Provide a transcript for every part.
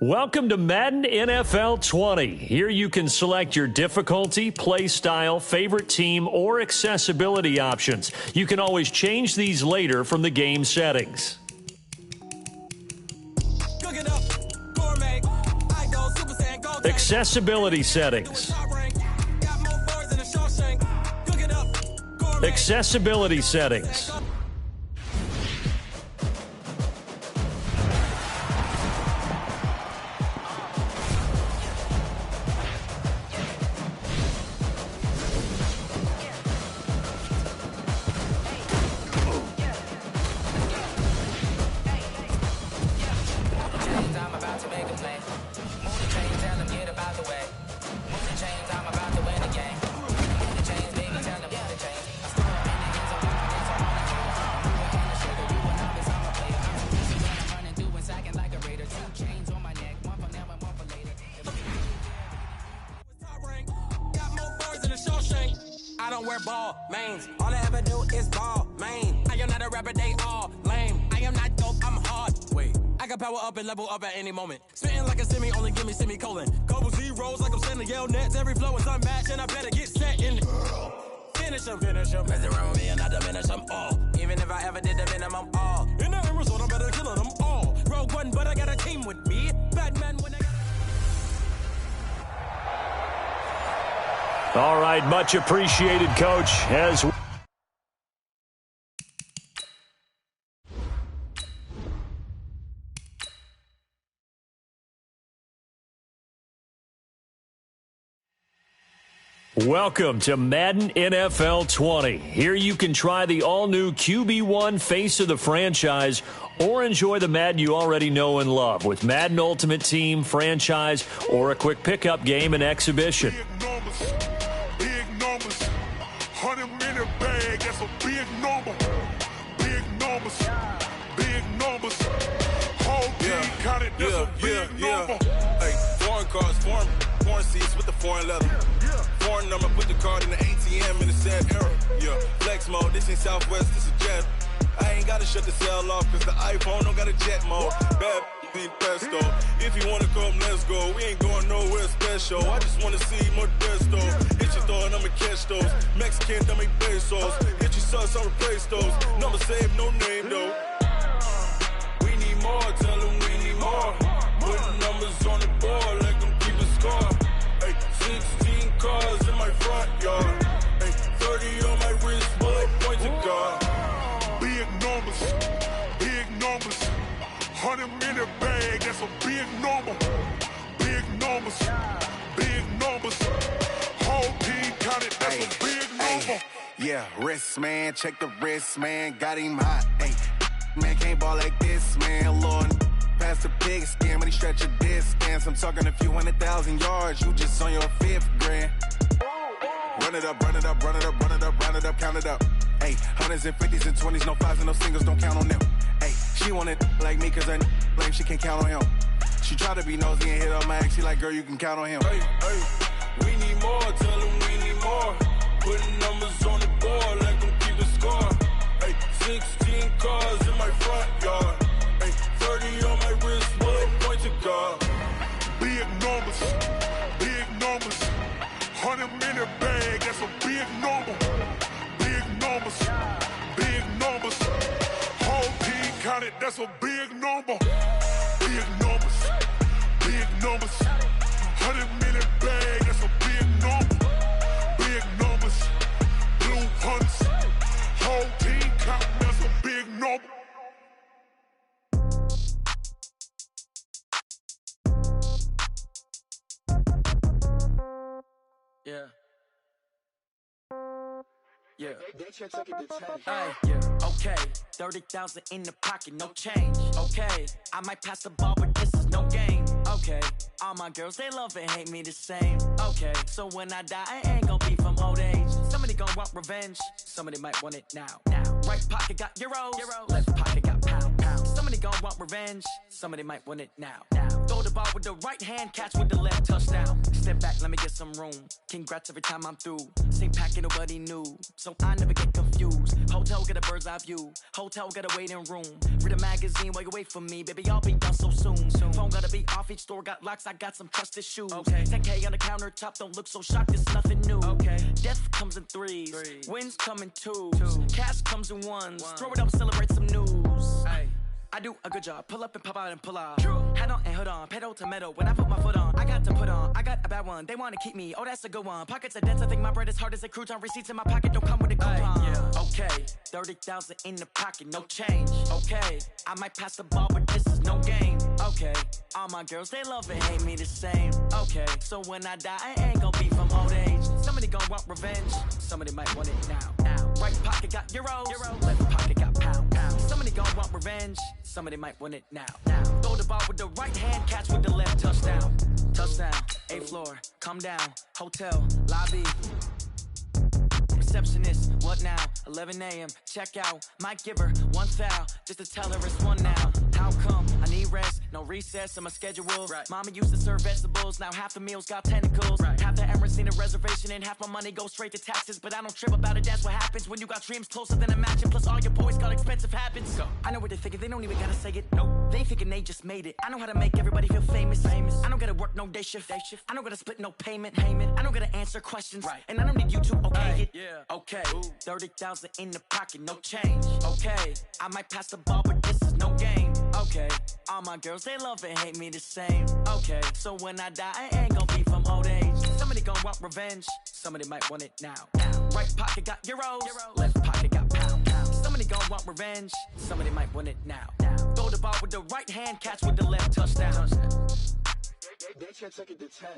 Welcome to Madden NFL 20. Here you can select your difficulty, play style, favorite team, or accessibility options. You can always change these later from the game settings. Accessibility settings. Accessibility settings. I don't wear ball mains. All I ever do is ball main. I am not a rapper, they all lame. I am not dope, I'm hard. Wait, I can power up and level up at any moment. Spitting like a semi, only give me semicolon. Couple zeros like I'm sending yell nets. Every flow is unmatched and I better get set in. Finish them. Mess around with me and I diminish them all. Even if I ever did the minimum all. In the end result, I'm better killing them all. Rogue one, but I got a team with me. Batman when I got... All right, much appreciated, Coach. As welcome to Madden NFL 20. Here you can try the all-new QB1 face of the franchise or enjoy the Madden you already know and love with Madden Ultimate Team, franchise, or a quick pickup game and exhibition. Big numbers, 100-minute bag, that's a big number. Big numbers, big numbers. Whole team counted, that's a big number. Hey, foreign cars, foreign seats with the foreign leather. Foreign number, put the card in the ATM in the sad era. Yeah, flex mode, this ain't Southwest, this is jet. I ain't gotta shut the cell off, cause the iPhone don't got a jet mode. Bad ain't pesto. If you wanna come, let's go. We ain't going nowhere special. I just wanna see more desto. Hit your thought, I'ma catch those. Mexican, dummy pesos. Hit your sus, I'll replace those. Number saved, no name though. We need more, tell them we need more. Putting numbers on the board, like them keep a score. Hey, 16 cars in my front yard. Hey, 30 on my wrist, bullet point to God. Big numbers, 100-minute bag, that's a big number. Big numbers, whole team counted, that's a big number. Yeah, wrist man, check the wrist man, got him hot. Hey, man can't ball like this, man. Lord, past the pig skin, but he stretch a distance. I'm talking a few 100,000 yards, you just on your 5th grand. Run it up, count it up. Hey, hundreds and 50s and 20s, no 5s and no singles, don't count on them. Hey, she want it like me, cause her lame, she can't count on him. She try to be nosy and hit on my ex, she like, girl, you can count on him. Hey, we need more, tell them we need more. Putting numbers on the board, like them keep a score. Hey, 16 cars in my front yard. Hey, 30 on my wrist, bullet point to God. Big numbers, 100-minute bag, that's a big number. Big numbers, whole team counted, that's a big number. Big numbers, 100-minute bag, that's a big number. Big numbers, blue hunts, whole team counting, that's a big number. Okay, 30,000 in the pocket, no change. Okay, I might pass the ball, but this is no game. Okay, all my girls, they love and hate me the same. Okay, so when I die, I ain't gon' be from old age. Somebody gon' want revenge, somebody might want it now. Right pocket got euros, left pocket got pound. Somebody gon' want revenge, somebody might want it now. Throw the ball with the right hand, catch with the left, touchdown. Step back, let me get some room. Congrats every time I'm through. Same packet, nobody knew, so I never get confused. views. Hotel get a bird's eye view. Hotel got a waiting room. Read a magazine while you wait for me. Baby, I'll be done so soon. Phone gotta be off, each store got locks. I got some trusted shoes. 10K on the countertop, don't look so shocked, it's nothing new. Death comes in threes. Wins come in twos. Cash comes in ones. Throw it up, celebrate some news. I do a good job. Pull up and pop out and pull out. Head on and hood on. Pedal to metal. When I put my foot on, I got to put on. I got a bad one. They want to keep me. Oh, that's a good one. Pockets are dense. I think my bread is hard as a crouton. Receipts in my pocket don't come with a coupon. Okay, 30,000 in the pocket, no change. Okay, I might pass the ball, but this is no game. Okay, all my girls, they love and hate me the same. Okay, so when I die, I ain't gonna be from old age. Somebody gonna want revenge. Somebody might want it now. Right pocket got euros. Left pocket got pound. Somebody gonna want revenge. Somebody might want it now. Throw the ball with the right hand, catch with the left. Touchdown. Touchdown. 8th floor. Come down. Hotel. Lobby. Receptionist. What now? 11 a.m. Check out. Might give her one foul just to tell her it's one now. How come? I need rest. No recess in my schedule. Mama used to serve vegetables. Now half the meals got tentacles. Half the Emirates need a reservation and half my money goes straight to taxes. But I don't trip about it. That's what happens when you got dreams closer than a mansion. Plus all your boys got expensive habits. I know what they're thinking. They don't even gotta say it. Nope. They thinking they just made it. I know how to make everybody feel famous. I don't gotta work no day shift. I don't gotta split no payment. I don't gotta answer questions. And I don't need you to okay it. Okay. 30,000 in the pocket, no change. Okay. I might pass the ball, but this is no game. Okay. All my girls, they love and hate me the same. Okay. So when I die, I ain't gonna be from old age. Somebody gonna want revenge. Somebody might want it now. Right pocket got euros. Left pocket got pound. Somebody gonna want revenge. Somebody might want it now. Throw the ball with the right hand, catch with the left. Touchdown. They can't take it to 10.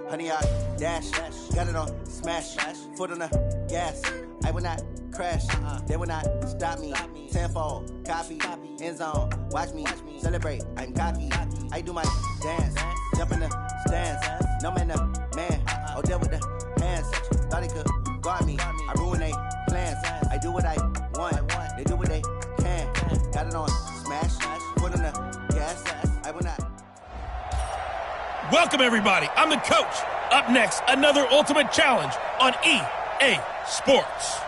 Honey, I dash, got it on smash, foot on the gas. I will not crash, they will not stop me. Tenfold, copy, end zone, watch me celebrate. I'm cocky, I do my dance, jump in the stands. No man, man, oh deal with the hands. Thought he could guard me, I ruin they plans. I do what I want, they do what they can. Got it on smash, foot on the gas. I will not. Welcome, everybody. I'm the coach. Up next, another ultimate challenge on EA Sports.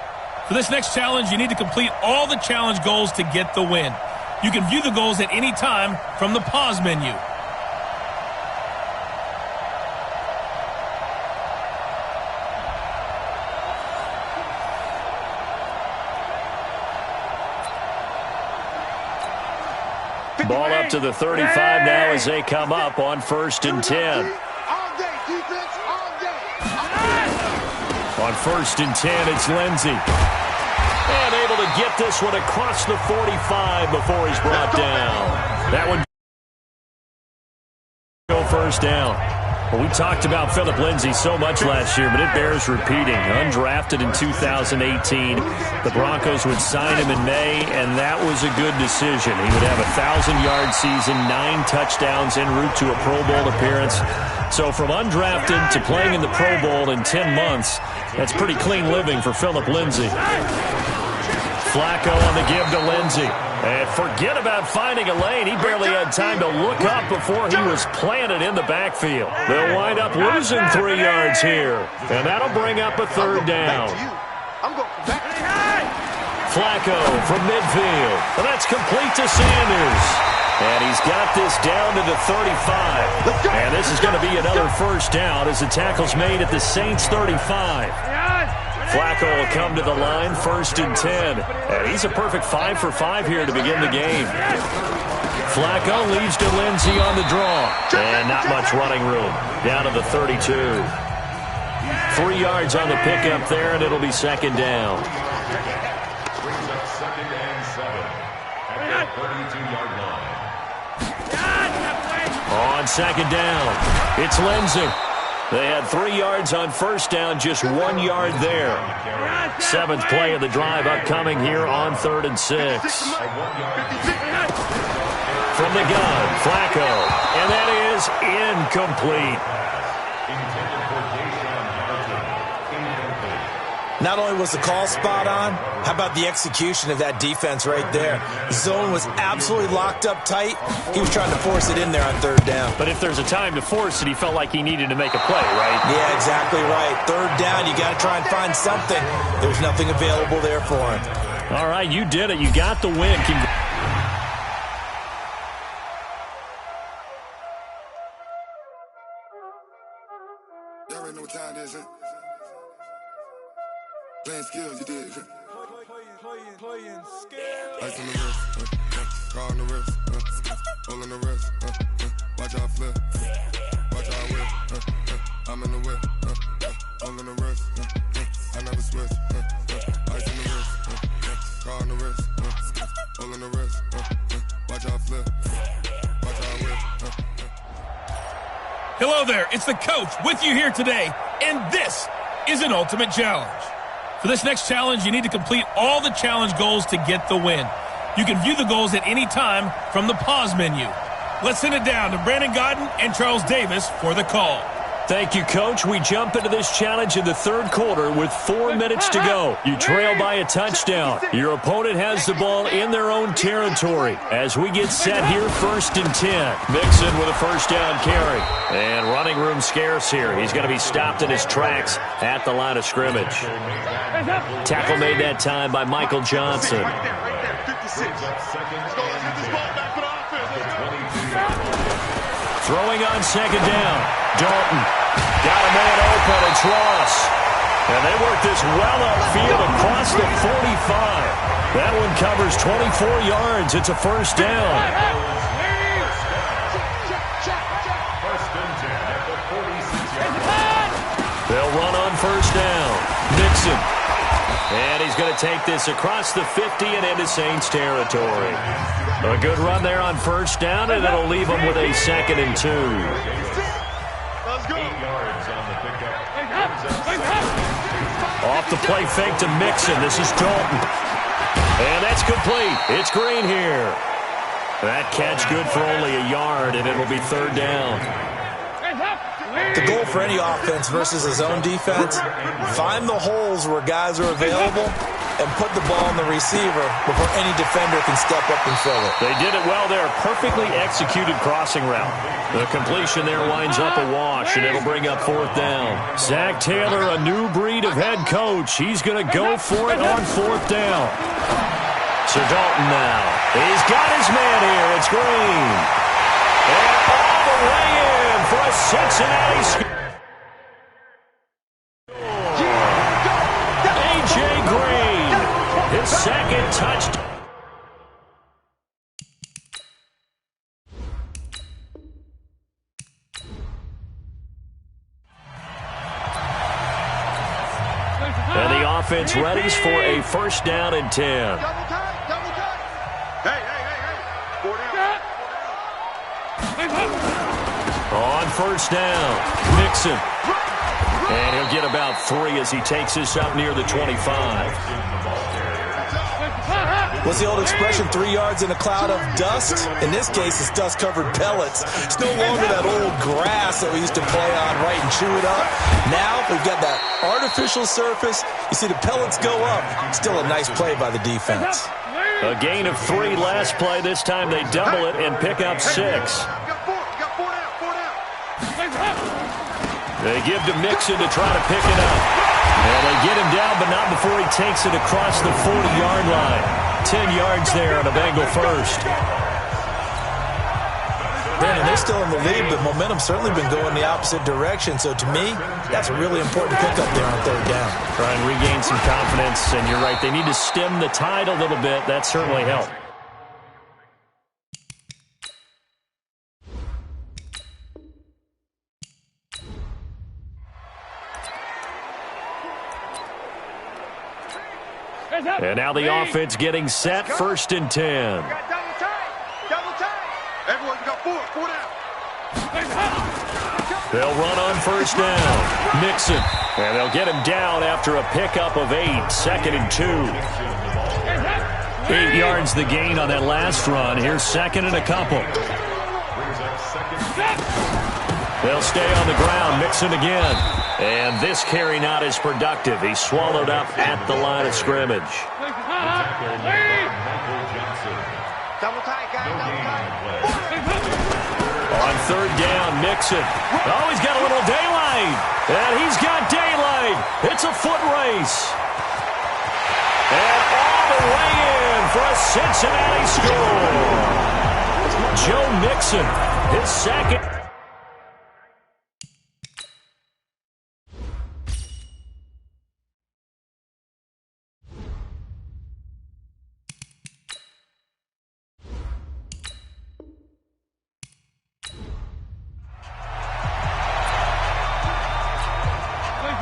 For this next challenge, you need to complete all the challenge goals to get the win. You can view the goals at any time from the pause menu. Ball up to the 35 now as they come up on 1st and 10. On 1st and 10, it's Lindsey. And able to get this one across the 45 before he's brought down. That one go first down. Well, we talked about Phillip Lindsay so much last year, but it bears repeating. Undrafted in 2018. The Broncos would sign him in May, and that was a good decision. He would have a 1,000-yard season, 9 touchdowns en route to a Pro Bowl appearance. So from undrafted to playing in the Pro Bowl in 10 months, that's pretty clean living for Phillip Lindsay. Flacco on the give to Lindsay. And forget about finding a lane. He barely had time to look up before he was planted in the backfield. They'll wind up losing 3 yards here. And that'll bring up a 3rd down. Flacco from midfield. And that's complete to Sanders. And he's got this down to the 35. And this is going to be another 1st down as the tackle's made at the Saints' 35. Flacco will come to the line, 1st and 10. And he's a perfect 5 for 5 here to begin the game. Flacco leads to Lindsay on the draw. And not much running room. Down to the 32. 3 yards on the pickup there, and it'll be 2nd down. Brings up 2nd and 7 at the 32-yard line. On 2nd down, it's Lindsay. They had 3 yards on first down, just 1 yard there. 7th play of the drive upcoming here on 3rd and 6. From the gun, Flacco, and that is incomplete. Not only was the call spot on, how about the execution of that defense right there? The zone was absolutely locked up tight. He was trying to force it in there on 3rd down. But if there's a time to force it, he felt like he needed to make a play, right? Yeah, exactly right. 3rd down, you got to try and find something. There's nothing available there for him. All right, you did it. You got the win. Y'all already know what time it is, huh? Playing skills, you did. Playing skills. Ice on the wrist, car on the wrist, hole in the wrist, watch out flip, watch out whip, I'm in the whip, hole in the wrist, I never switch, ice on the wrist, car on the wrist, hole in the wrist, watch out flip, watch out whip. Hello there, it's the coach with you here today, and this is an ultimate challenge. For this next challenge, you need to complete all the challenge goals to get the win. You can view the goals at any time from the pause menu. Let's send it down to Brandon Godden and Charles Davis for the call. Thank you, Coach. We jump into this challenge in the 3rd quarter with 4 minutes to go. You trail by a touchdown. Your opponent has the ball in their own territory. As we get set here, 1st and 10. Mixon with a 1st down carry. And running room scarce here. He's going to be stopped in his tracks at the line of scrimmage. Tackle made that time by Michael Johnson. Throwing on 2nd down. Dalton got a man open. It's Ross. And they work this well upfield across the 45. That one covers 24 yards. It's a 1st down. They'll run on 1st down. Mixon. And he's going to take this across the 50 and into Saints territory. A good run there on 1st down, and it'll leave them with a 2nd and 2. 8 yards on the pickup. Off the play fake to Mixon. This is Dalton. And that's complete. It's Green here. That catch good for only a yard, and it'll be 3rd down. The goal for any offense versus his own defense, find the holes where guys are available and put the ball on the receiver before any defender can step up and fill it. They did it well there. Perfectly executed crossing route. The completion there winds up a wash, and it'll bring up 4th down. Zach Taylor, a new breed of head coach. He's going to go for it on 4th down. So Dalton now. He's got his man here. It's Green. And all the way in for a Cincinnati score. A.J. Green, his 2nd touchdown. And the offense readies for a 1st down and 10. On 1st down, Mixon. And he'll get about 3 as he takes this up near the 25. What's the old expression, 3 yards in a cloud of dust? In this case, it's dust-covered pellets. It's no longer that old grass that we used to play on, right, and chew it up. Now we've got that artificial surface. You see the pellets go up. Still a nice play by the defense. A gain of 3 last play. This time they double it and pick up 6. They give to Mixon to try to pick it up. And they get him down, but not before he takes it across the 40-yard line. 10 yards there on a Bengal 1st. Brandon, they're still in the lead, but momentum's certainly been going the opposite direction. So to me, that's a really important pickup there on 3rd down. Try and regain some confidence, and you're right. They need to stem the tide a little bit. That certainly helped. And now the offense getting set, 1st and 10. Double time. Everyone got 4 down. They'll run on first down. Mixon. And they'll get him down after a pickup of 8. 2nd and 2. 8 yards the gain on that last run. Here's 2nd and a couple. They'll stay on the ground. Mixon again. And this carry not as productive. He's swallowed up at the line of scrimmage. On third down, Mixon. Oh, he's got a little daylight. And he's got daylight. It's a foot race. And all the way in for a Cincinnati score. Joe Mixon, his second.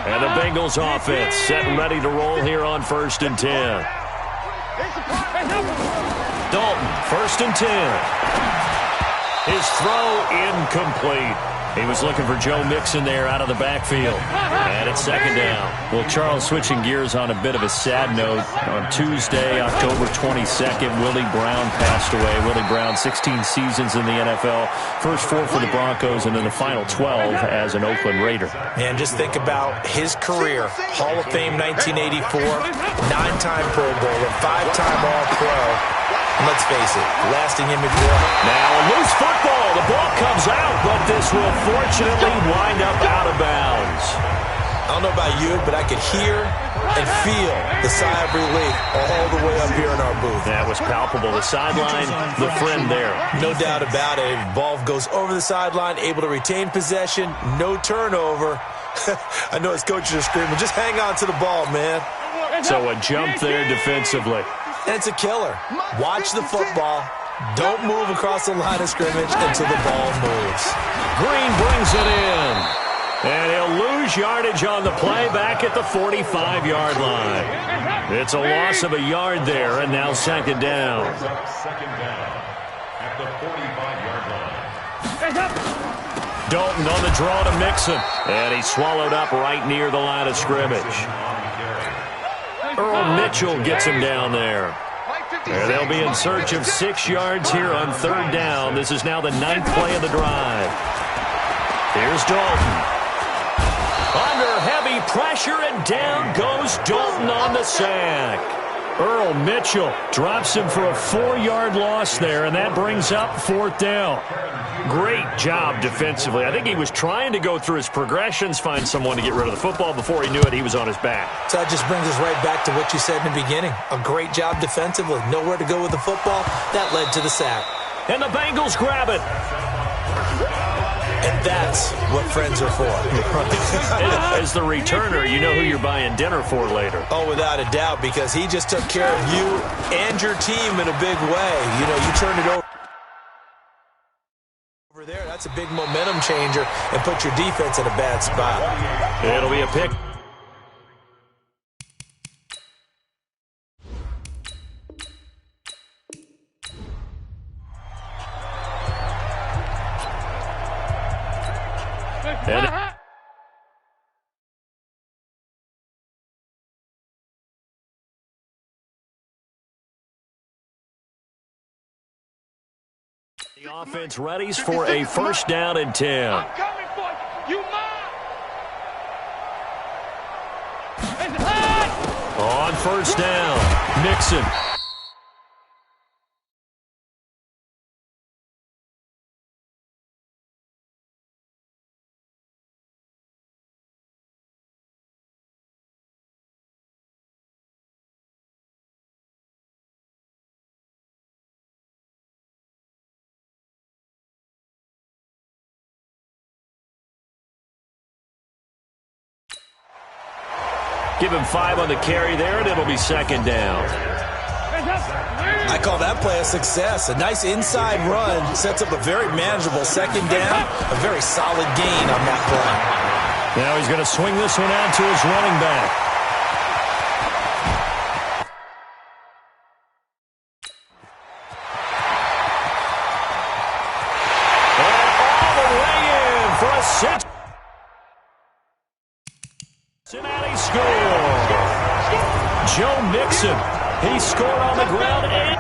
And the Bengals offense set and ready to roll here on 1st and 10. Dalton, 1st and 10. His throw incomplete. He was looking for Joe Mixon there out of the backfield. And it's 2nd down. Well, Charles, switching gears on a bit of a sad note. On Tuesday, October 22nd, Willie Brown passed away. Willie Brown, 16 seasons in the NFL. First 4 for the Broncos and then the final 12 as an Oakland Raider. Man, just think about his career. Hall of Fame 1984, 9-time Pro Bowler, 5-time All-Pro. And let's face it, lasting image one. Now a loose football. The ball comes out, but this will fortunately wind up out of bounds. I don't know about you, but I could hear and feel the sigh of relief all the way up here in our booth. That was palpable. The sideline, the friend there. No doubt about it. Ball goes over the sideline, able to retain possession, no turnover. I know his coaches are screaming, just hang on to the ball, man. So a jump there defensively. And it's a killer. Watch the football. Don't move across the line of scrimmage until the ball moves. Green brings it in. And he'll lose yardage on the play back at the 45-yard line. It's a loss of a yard there, and now 2nd down. 2nd down at the 45-yard line. Dalton on the draw to Mixon. And he's swallowed up right near the line of scrimmage. Earl Mitchell gets him down there. And they'll be in search of 6 yards here on 3rd down. This is now the 9th play of the drive. Here's Dalton. Under heavy pressure, and down goes Dalton on the sack. Earl Mitchell drops him for a 4-yard loss there, and that brings up 4th down. Great job defensively. I think he was trying to go through his progressions, find someone to get rid of the football. Before he knew it, he was on his back. So that just brings us right back to what you said in the beginning. A great job defensively. Nowhere to go with the football. That led to the sack. And the Bengals grab it. And that's what friends are for. As the returner, you know who you're buying dinner for later. Oh, without a doubt, because he just took care of you and your team in a big way. You know, you turned it over there. That's a big momentum changer and put your defense in a bad spot. It'll be a pick. And the offense readies for a 1st down and 10. I'm coming for you. You mine. On 1st down, Mixon. Give him 5 on the carry there, and it'll be 2nd down. I call that play a success. A nice inside run sets up a very manageable 2nd down. A very solid gain on that play. Now he's going to swing this one out to his running back. And all the Cincinnati score. Joe Mixon. He scored on the ground and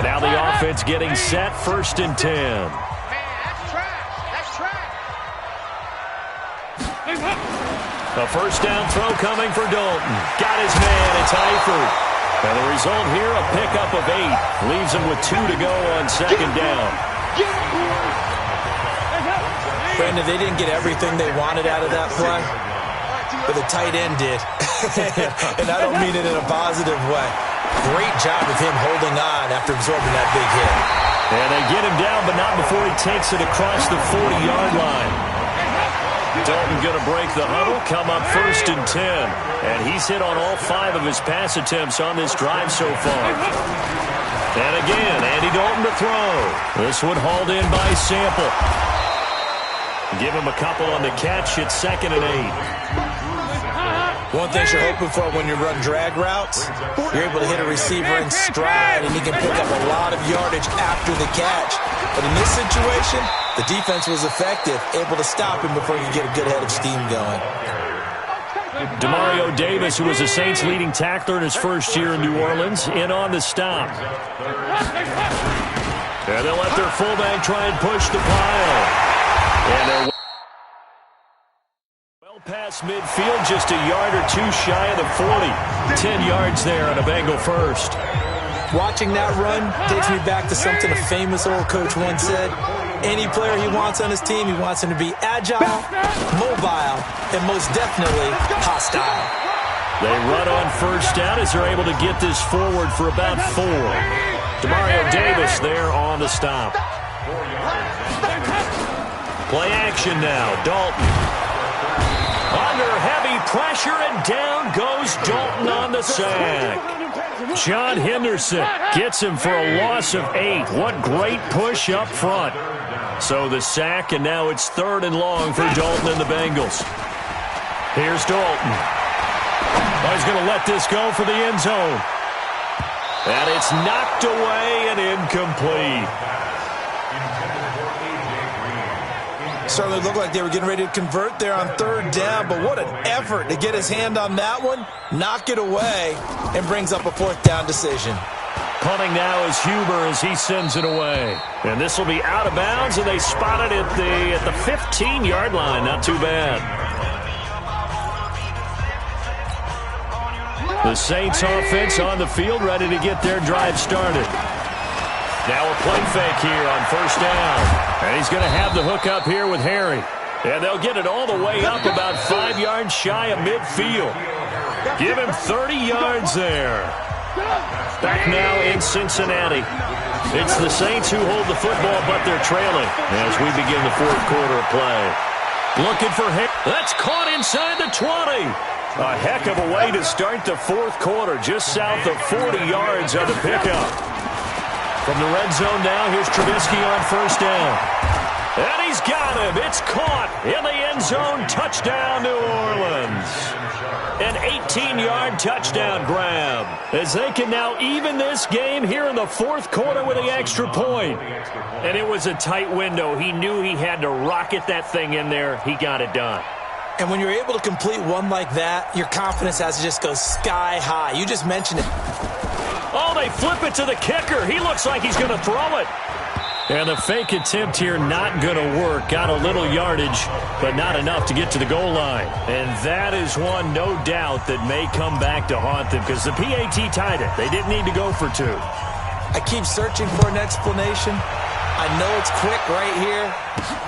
now the offense getting set, 1st and 10. Man, that's trash. That's trash. A first down throw coming for Dalton. Got his man. It's Eifert. And the result here, a pickup of 8. Leaves him with 2 to go on 2nd down. Brandon, they didn't get everything they wanted out of that play, but the tight end did. And I don't mean it in a positive way. Great job of him holding on after absorbing that big hit. And they get him down, but not before he takes it across the 40-yard line. Dalton going to break the huddle, come up 1st and 10. And he's hit on all 5 of his pass attempts on this drive so far. And again, Andy Dalton to throw. This one hauled in by Sample. Give him a couple on the catch. It's 2nd and 8. One thing you're hoping for when you run drag routes, you're able to hit a receiver in stride, and he can pick up a lot of yardage after the catch. But in this situation, the defense was effective, able to stop him before he could get a good head of steam going. Demario Davis, who was the Saints' leading tackler in his first year in New Orleans, in on the stop. And they'll let their fullback try and push the pile. And they're well past midfield, just a yard or 2 shy of the 40. 10 yards there on a Bengal first. Watching that run takes me back to something a famous old coach once said. Any player he wants on his team, he wants him to be agile, mobile, and most definitely hostile. They run on first down as they're able to get this forward for about 4. Demario Davis there on the stop. Play action now. Dalton. Under heavy pressure, and down goes Dalton on the sack. John Henderson gets him for a loss of 8. What great push up front. So the sack, and now it's 3rd and long for Dalton and the Bengals. Here's Dalton. Oh, he's going to let this go for the end zone. And it's knocked away and incomplete. Certainly looked like they were getting ready to convert there on 3rd down, but what an effort to get his hand on that one, knock it away, and brings up a 4th down decision. Punting now is Huber as he sends it away. And this will be out of bounds, and they spot it at the 15-yard line. Not too bad. The Saints offense on the field, ready to get their drive started. Now a play fake here on 1st down. And he's going to have the hook up here with Harry. And they'll get it all the way up about 5 yards shy of midfield. Give him 30 yards there. Back now in Cincinnati. It's the Saints who hold the football, but they're trailing as we begin the 4th quarter of play. Looking for Harry. That's caught inside the 20. A heck of a way to start the 4th quarter, just south of 40 yards of the pickup. From the red zone now, here's Trubisky on 1st down. And he's got him. It's caught in the end zone. Touchdown, New Orleans. An 18-yard touchdown grab as they can now even this game here in the 4th quarter with the extra point. And it was a tight window. He knew he had to rocket that thing in there. He got it done. And when you're able to complete one like that, your confidence has to just go sky high. You just mentioned it. Oh, they flip it to the kicker. He looks like he's going to throw it. And the fake attempt here not going to work. Got a little yardage, but not enough to get to the goal line. And that is one, no doubt, that may come back to haunt them because the PAT tied it. They didn't need to go for 2. I keep searching for an explanation. I know it's quick right here.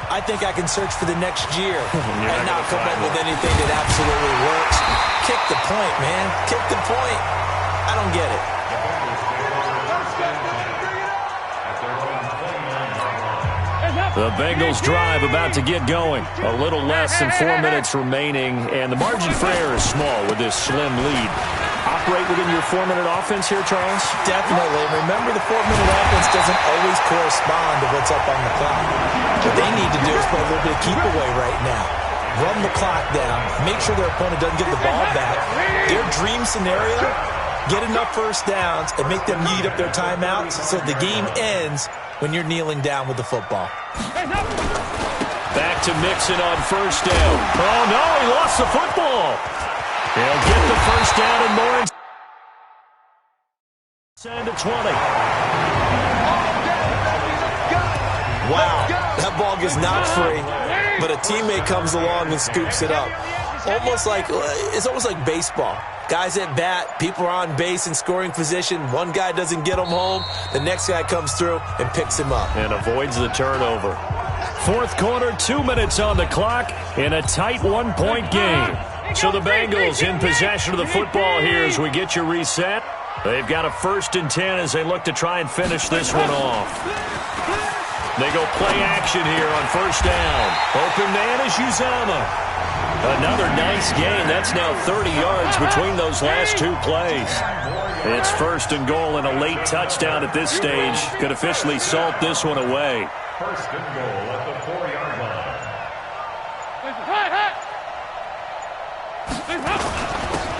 I think I can search for the next year and not come up with anything that absolutely works. Kick the point, man. Kick the point. I don't get it. The Bengals drive about to get going. A little less than 4 minutes remaining, and the margin for error is small with this slim lead. Operate within your 4-minute offense here, Charles? Definitely. Remember, the 4-minute offense doesn't always correspond to what's up on the clock. What they need to do is play a little bit of keep away right now. run the clock down, make sure their opponent doesn't get the ball back. Their dream scenario, get enough first downs and make them eat up their timeouts so the game ends when you're kneeling down with the football. Back to Mixon on first down. Oh, no, he lost the football. He'll get the first down and more. Send to 20. Wow, that ball gets knocked free, but a teammate comes along and scoops it up. It's almost like baseball. Guys at bat, people are on base in scoring position. One guy doesn't get him home. The next guy comes through and picks him up. And avoids the turnover. Fourth quarter, 2 minutes on the clock in a tight one-point game. So the Bengals in possession of the football here as we get you reset. They've got a 1st and 10 as they look to try and finish this one off. They go play action here on first down. Open man is Uzama. Another nice gain. That's now 30 yards between those last 2 plays. It's 1st and goal and a late touchdown at this stage. Could officially salt this one away. 1st and goal at the 4-yard line.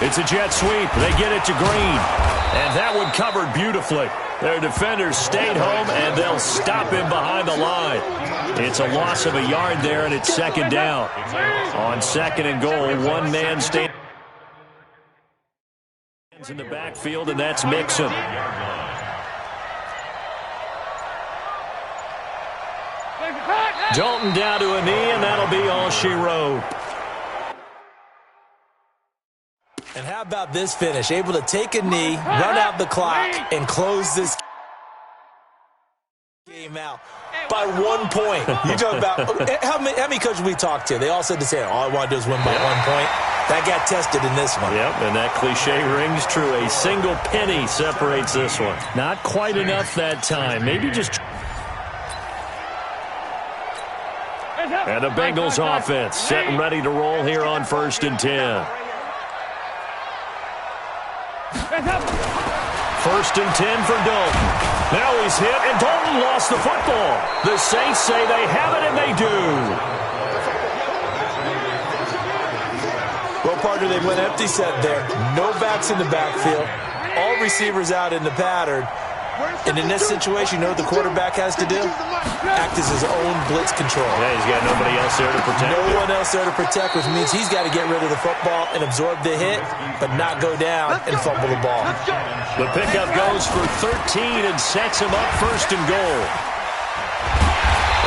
It's a jet sweep. They get it to Green. And that one covered beautifully. Their defenders stayed home, and they'll stop him behind the line. It's a loss of a yard there, and it's 2nd down. On 2nd and goal, one man stands in the backfield, and that's Mixon. Dalton down to a knee, and that'll be all she wrote. And how about this finish? Able to take a knee, run out the clock, and close this game out by 1 point. You talk about how many coaches we talked to? They all said the same. All I want to do is win by 1 point. That got tested in this one. Yep, and that cliche rings true. A single penny separates this one. Not quite enough that time. Maybe just. And the Bengals offense set and ready to roll here on 1st and 10. 1st and 10 for Dalton. Now he's hit, and Dalton lost the football. The Saints say they have it, and they do. Well, partner, they went empty set there. No backs in the backfield. All receivers out in the pattern. And in this situation, you know what the quarterback has to do? Act as his own blitz control. Yeah, he's got nobody else there to protect. No one else there to protect, which means he's got to get rid of the football and absorb the hit, but not go down and fumble the ball. The pickup goes for 13 and sets him up 1st and goal.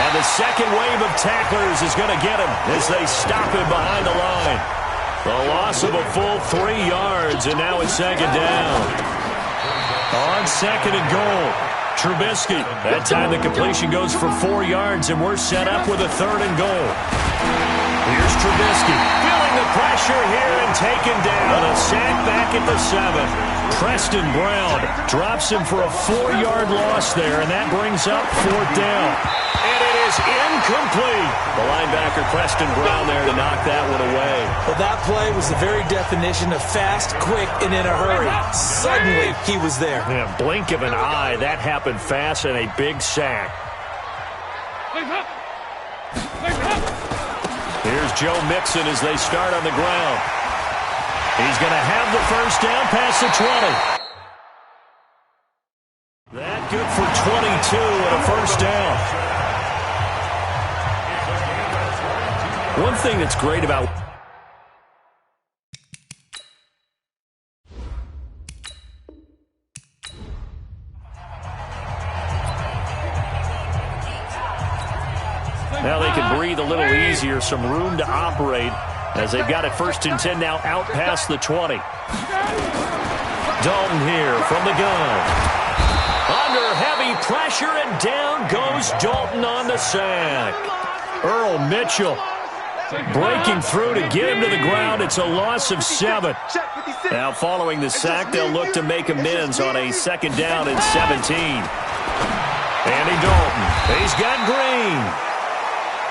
And the second wave of tacklers is going to get him as they stop him behind the line. The loss of a full 3 yards, and now it's 2nd down. On 2nd and goal, Trubisky. That time the completion goes for 4 yards, and we're set up with a 3rd and goal. Here's Trubisky, feeling the pressure here and taken down. A sack back at the 7. Preston Brown drops him for a 4-yard loss there, and that brings up 4th down. And it is incomplete. The linebacker Preston Brown there to knock that one away. Well, that play was the very definition of fast, quick, and in a hurry. Suddenly, he was there. Yeah, blink of an eye. That happened fast and a big sack. Here's Joe Mixon as they start on the ground. He's going to have the first down past the 20. That good for 22 and a first down. One thing that's great about now they can breathe a little easier, some room to operate as they've got it 1st and 10 now out past the 20. Dalton here from the gun. Under heavy pressure, and down goes Dalton on the sack. Earl Mitchell breaking through to get him to the ground. It's a loss of 7. Now following the sack, they'll look to make amends on a 2nd down and 17. Andy Dalton, he's got Green.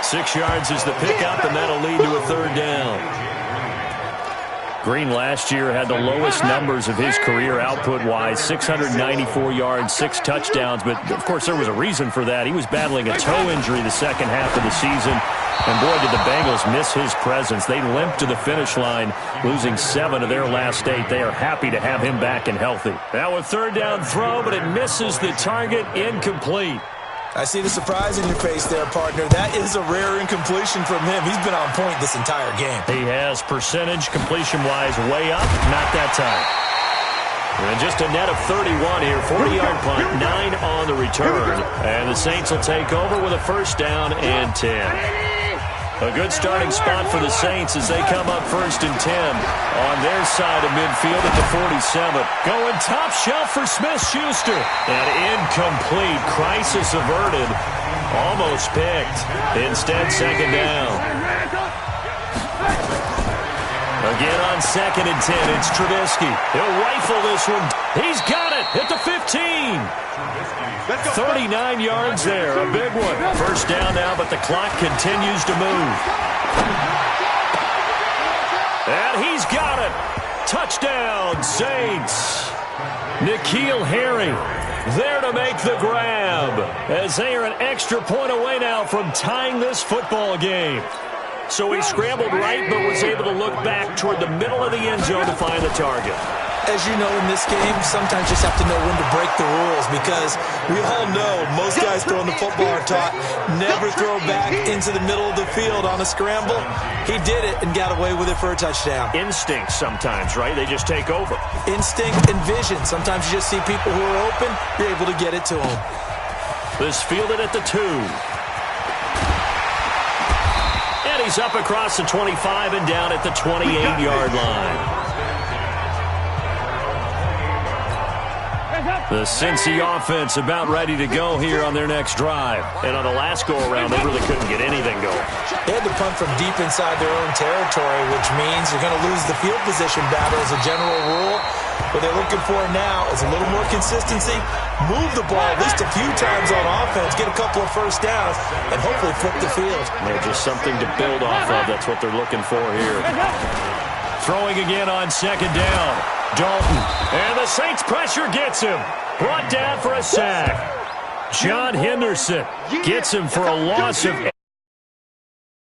6 yards is the pickup, and that'll lead to a 3rd down. Green last year had the lowest numbers of his career output-wise, 694 yards, 6 touchdowns. But, of course, there was a reason for that. He was battling a toe injury the second half of the season. And, boy, did the Bengals miss his presence. They limped to the finish line, losing 7 of their last 8. They are happy to have him back and healthy. Now a third down throw, but it misses the target, incomplete. I see the surprise in your face there, partner. That is a rare incompletion from him. He's been on point this entire game. He has percentage completion-wise way up, not that time. And just a net of 31 here, 40-yard punt, 9 on the return. And the Saints will take over with a first down and 10. A good starting spot for the Saints as they come up 1st and 10 on their side of midfield at the 47. Going top shelf for Smith-Schuster. And incomplete. Crisis averted. Almost picked. Instead, second down. Again on 2nd and 10, it's Trubisky. He'll rifle this one. He's got it at the 15. 39 yards there, a big one. First down now, but the clock continues to move. And he's got it. Touchdown, Saints. N'Keal Harry there to make the grab, as they are an extra point away now from tying this football game. So he scrambled right, but was able to look back toward the middle of the end zone to find the target. As you know, in this game, sometimes you just have to know when to break the rules, because we all know most guys throwing the football are taught never throw back into the middle of the field on a scramble. He did it and got away with it for a touchdown. Instinct sometimes, right? They just take over. Instinct and vision. Sometimes you just see people who are open, you're able to get it to them. This fielded at the 2. And he's up across the 25 and down at the 28-yard line. The Cincy offense about ready to go here on their next drive. And on the last go-around, they really couldn't get anything going. They had to punt from deep inside their own territory, which means you're going to lose the field position battle as a general rule. What they're looking for now is a little more consistency, move the ball at least a few times on offense, get a couple of first downs, and hopefully flip the field. They're just something to build off of. That's what they're looking for here. Throwing again on 2nd down. Dalton. And the Saints pressure gets him. Brought down for a sack. John Henderson gets him for a loss of